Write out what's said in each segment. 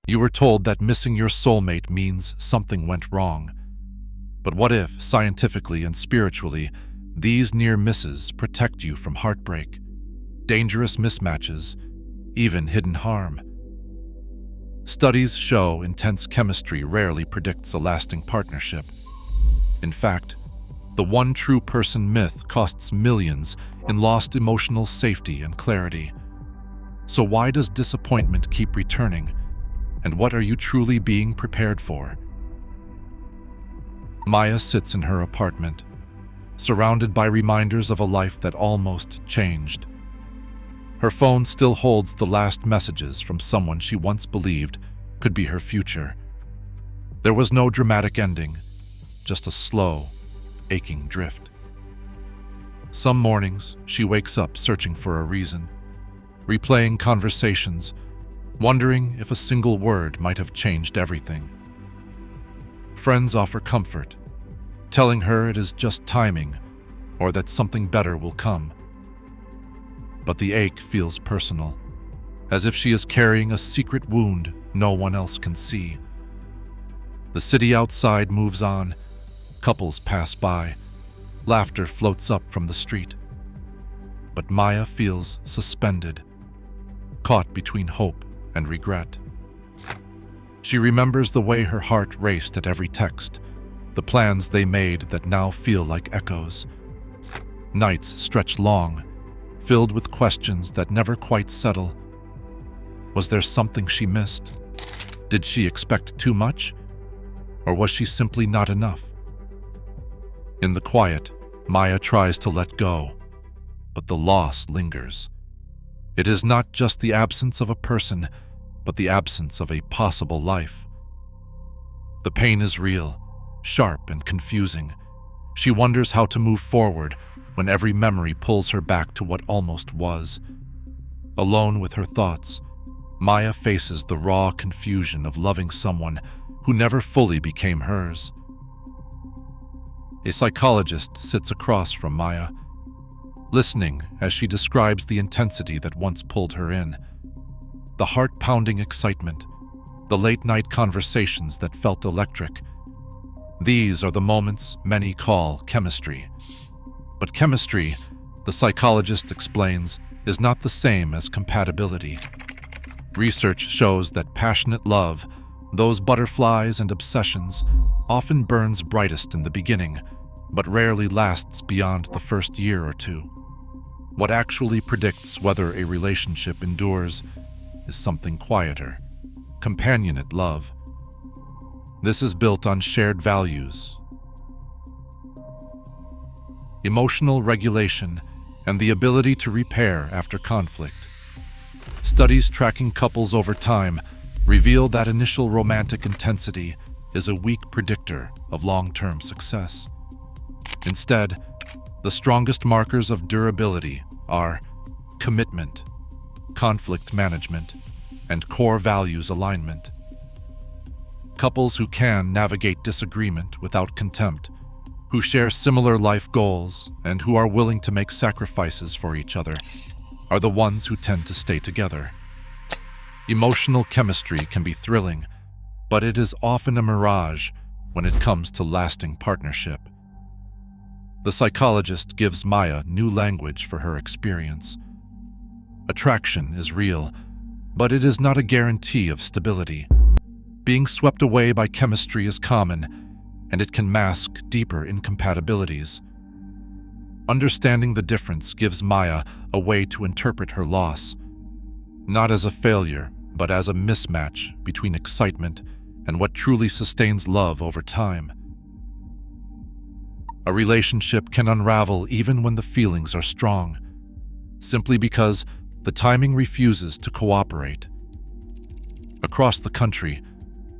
You were told that missing your soulmate means something went wrong. But what if, scientifically and spiritually, these near misses protect you from heartbreak, dangerous mismatches, even hidden harm? Studies show intense chemistry rarely predicts a lasting partnership. In fact, the one true person myth costs millions in lost emotional safety and clarity. So why does disappointment keep returning? And what are you truly being prepared for? Maya sits in her apartment, surrounded by reminders of a life that almost changed. Her phone still holds the last messages from someone she once believed could be her future. There was no dramatic ending, just a slow, aching drift. Some mornings, she wakes up searching for a reason, replaying conversations, wondering if a single word might have changed everything. Friends offer comfort, telling her it is just timing or that something better will come. But the ache feels personal, as if she is carrying a secret wound no one else can see. The city outside moves on, couples pass by, laughter floats up from the street. But Maya feels suspended, caught between hope and regret. She remembers the way her heart raced at every text, the plans they made that now feel like echoes. Nights stretch long, filled with questions that never quite settle. Was there something she missed? Did she expect too much? Or was she simply not enough? In the quiet, Maya tries to let go, but the loss lingers. It is not just the absence of a person, but the absence of a possible life. The pain is real, sharp and confusing. She wonders how to move forward when every memory pulls her back to what almost was. Alone with her thoughts, Maya faces the raw confusion of loving someone who never fully became hers. A psychologist sits across from Maya, listening as she describes the intensity that once pulled her in. The heart-pounding excitement, the late-night conversations that felt electric. These are the moments many call chemistry. But chemistry, the psychologist explains, is not the same as compatibility. Research shows that passionate love, those butterflies and obsessions, often burns brightest in the beginning, but rarely lasts beyond the first year or two. What actually predicts whether a relationship endures is something quieter, companionate love. This is built on shared values, emotional regulation, and the ability to repair after conflict. Studies tracking couples over time reveal that initial romantic intensity is a weak predictor of long-term success. Instead, the strongest markers of durability are commitment, conflict management, and core values alignment. Couples who can navigate disagreement without contempt, who share similar life goals, and who are willing to make sacrifices for each other, are the ones who tend to stay together. Emotional chemistry can be thrilling, but it is often a mirage when it comes to lasting partnership. The psychologist gives Maya new language for her experience. Attraction is real, but it is not a guarantee of stability. Being swept away by chemistry is common, and it can mask deeper incompatibilities. Understanding the difference gives Maya a way to interpret her loss, not as a failure, but as a mismatch between excitement and what truly sustains love over time. A relationship can unravel even when the feelings are strong, simply because the timing refuses to cooperate. Across the country,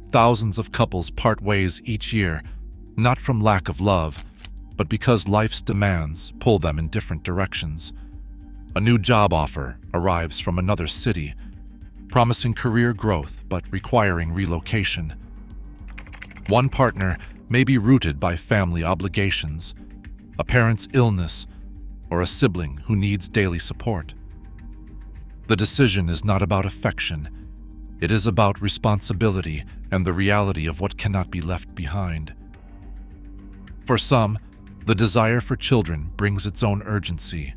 thousands of couples part ways each year, not from lack of love, but because life's demands pull them in different directions. A new job offer arrives from another city, promising career growth but requiring relocation. One partner may be rooted by family obligations, a parent's illness, or a sibling who needs daily support. The decision is not about affection. It is about responsibility and the reality of what cannot be left behind. For some, the desire for children brings its own urgency.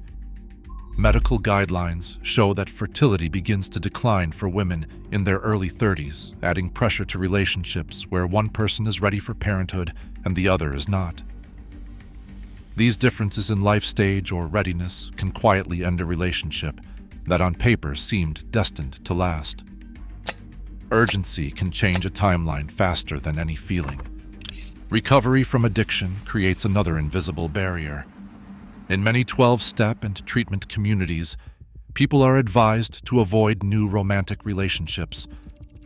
Medical guidelines show that fertility begins to decline for women in their early 30s, adding pressure to relationships where one person is ready for parenthood and the other is not. These differences in life stage or readiness can quietly end a relationship that on paper seemed destined to last. Urgency can change a timeline faster than any feeling. Recovery from addiction creates another invisible barrier. In many 12-step and treatment communities, people are advised to avoid new romantic relationships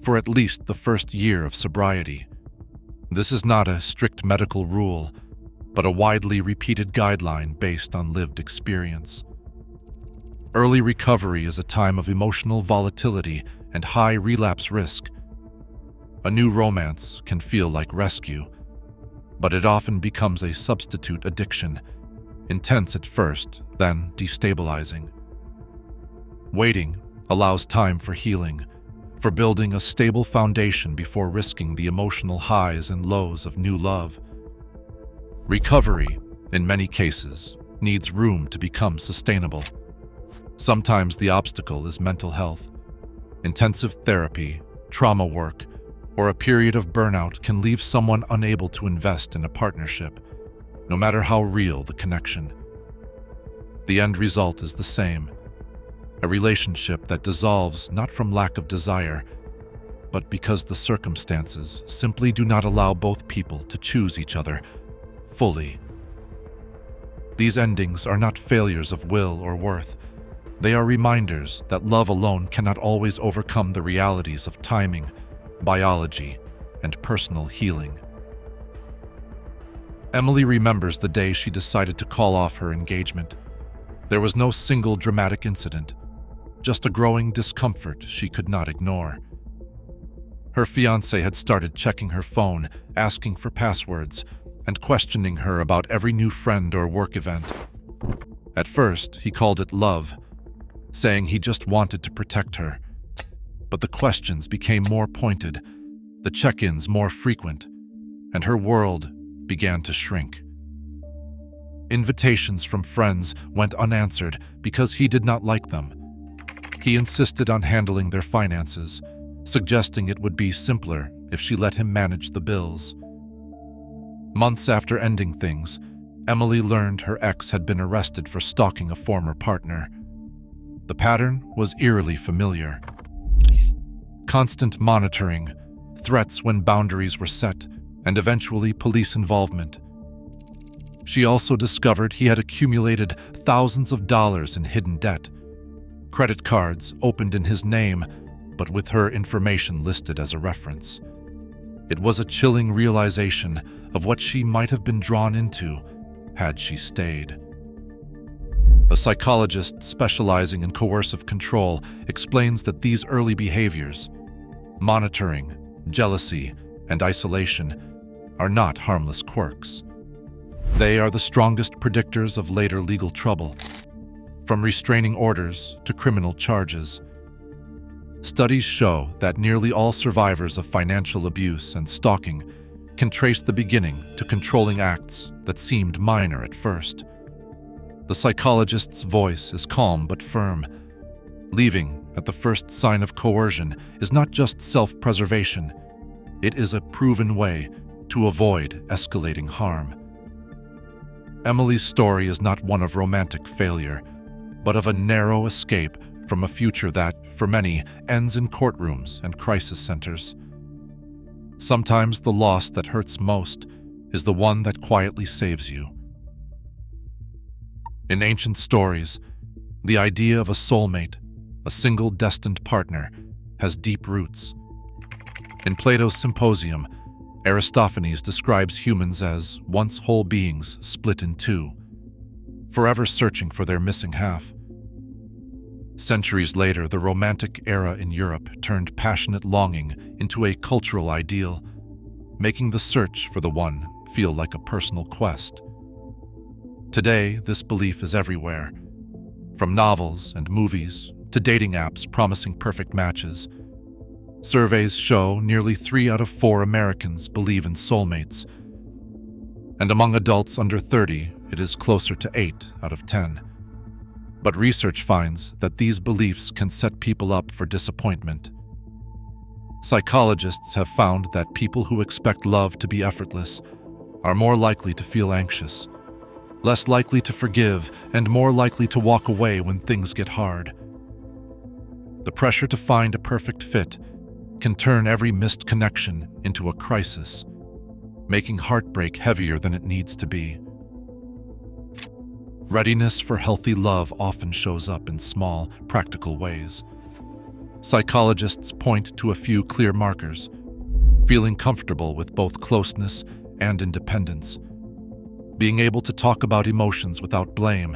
for at least the first year of sobriety. This is not a strict medical rule, but a widely repeated guideline based on lived experience. Early recovery is a time of emotional volatility and high relapse risk. A new romance can feel like rescue, but it often becomes a substitute addiction, intense at first, then destabilizing. Waiting allows time for healing, for building a stable foundation before risking the emotional highs and lows of new love. Recovery, in many cases, needs room to become sustainable. Sometimes the obstacle is mental health. Intensive therapy, trauma work, or a period of burnout can leave someone unable to invest in a partnership, no matter how real the connection. The end result is the same: a relationship that dissolves not from lack of desire, but because the circumstances simply do not allow both people to choose each other fully. These endings are not failures of will or worth. They are reminders that love alone cannot always overcome the realities of timing, biology, and personal healing. Emily remembers the day she decided to call off her engagement. There was no single dramatic incident, just a growing discomfort she could not ignore. Her fiancé had started checking her phone, asking for passwords, and questioning her about every new friend or work event. At first, he called it love, saying he just wanted to protect her. But the questions became more pointed, the check-ins more frequent, and her world began to shrink. Invitations from friends went unanswered because he did not like them. He insisted on handling their finances, suggesting it would be simpler if she let him manage the bills. Months after ending things, Emily learned her ex had been arrested for stalking a former partner. The pattern was eerily familiar. Constant monitoring, threats when boundaries were set, and eventually police involvement. She also discovered he had accumulated thousands of dollars in hidden debt. Credit cards opened in his name, but with her information listed as a reference. It was a chilling realization of what she might have been drawn into had she stayed. A psychologist specializing in coercive control explains that these early behaviors, monitoring, jealousy, and isolation, are not harmless quirks. They are the strongest predictors of later legal trouble, from restraining orders to criminal charges. Studies show that nearly all survivors of financial abuse and stalking can trace the beginning to controlling acts that seemed minor at first. The psychologist's voice is calm but firm. Leaving at the first sign of coercion is not just self-preservation. It is a proven way to avoid escalating harm. Emily's story is not one of romantic failure, but of a narrow escape from a future that, for many, ends in courtrooms and crisis centers. Sometimes the loss that hurts most is the one that quietly saves you. In ancient stories, the idea of a soulmate, a single destined partner, has deep roots. In Plato's Symposium, Aristophanes describes humans as once whole beings split in two, forever searching for their missing half. Centuries later, the Romantic era in Europe turned passionate longing into a cultural ideal, making the search for the one feel like a personal quest. Today, this belief is everywhere, from novels and movies to dating apps promising perfect matches. Surveys show nearly 3 out of 4 Americans believe in soulmates, and among adults under 30, it is closer to 8 out of 10. But research finds that these beliefs can set people up for disappointment. Psychologists have found that people who expect love to be effortless are more likely to feel anxious, less likely to forgive, and more likely to walk away when things get hard. The pressure to find a perfect fit can turn every missed connection into a crisis, making heartbreak heavier than it needs to be. Readiness for healthy love often shows up in small, practical ways. Psychologists point to a few clear markers: feeling comfortable with both closeness and independence, being able to talk about emotions without blame,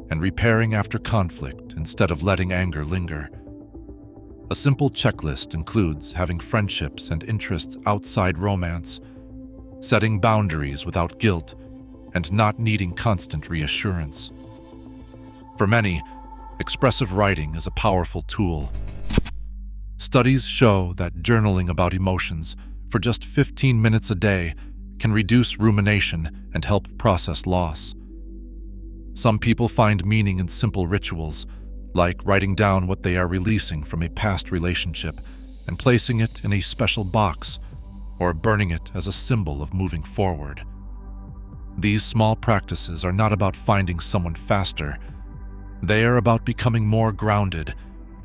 and repairing after conflict instead of letting anger linger. A simple checklist includes having friendships and interests outside romance, setting boundaries without guilt, and not needing constant reassurance. For many, expressive writing is a powerful tool. Studies show that journaling about emotions for just 15 minutes a day can reduce rumination and help process loss. Some people find meaning in simple rituals, like writing down what they are releasing from a past relationship and placing it in a special box, or burning it as a symbol of moving forward. These small practices are not about finding someone faster. They are about becoming more grounded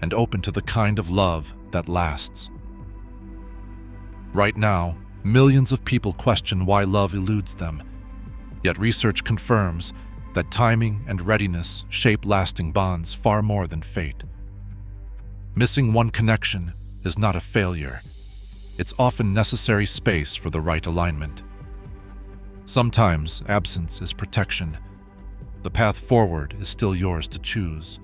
and open to the kind of love that lasts. Right now, millions of people question why love eludes them, yet research confirms that timing and readiness shape lasting bonds far more than fate. Missing one connection is not a failure. It's often necessary space for the right alignment. Sometimes absence is protection. The path forward is still yours to choose.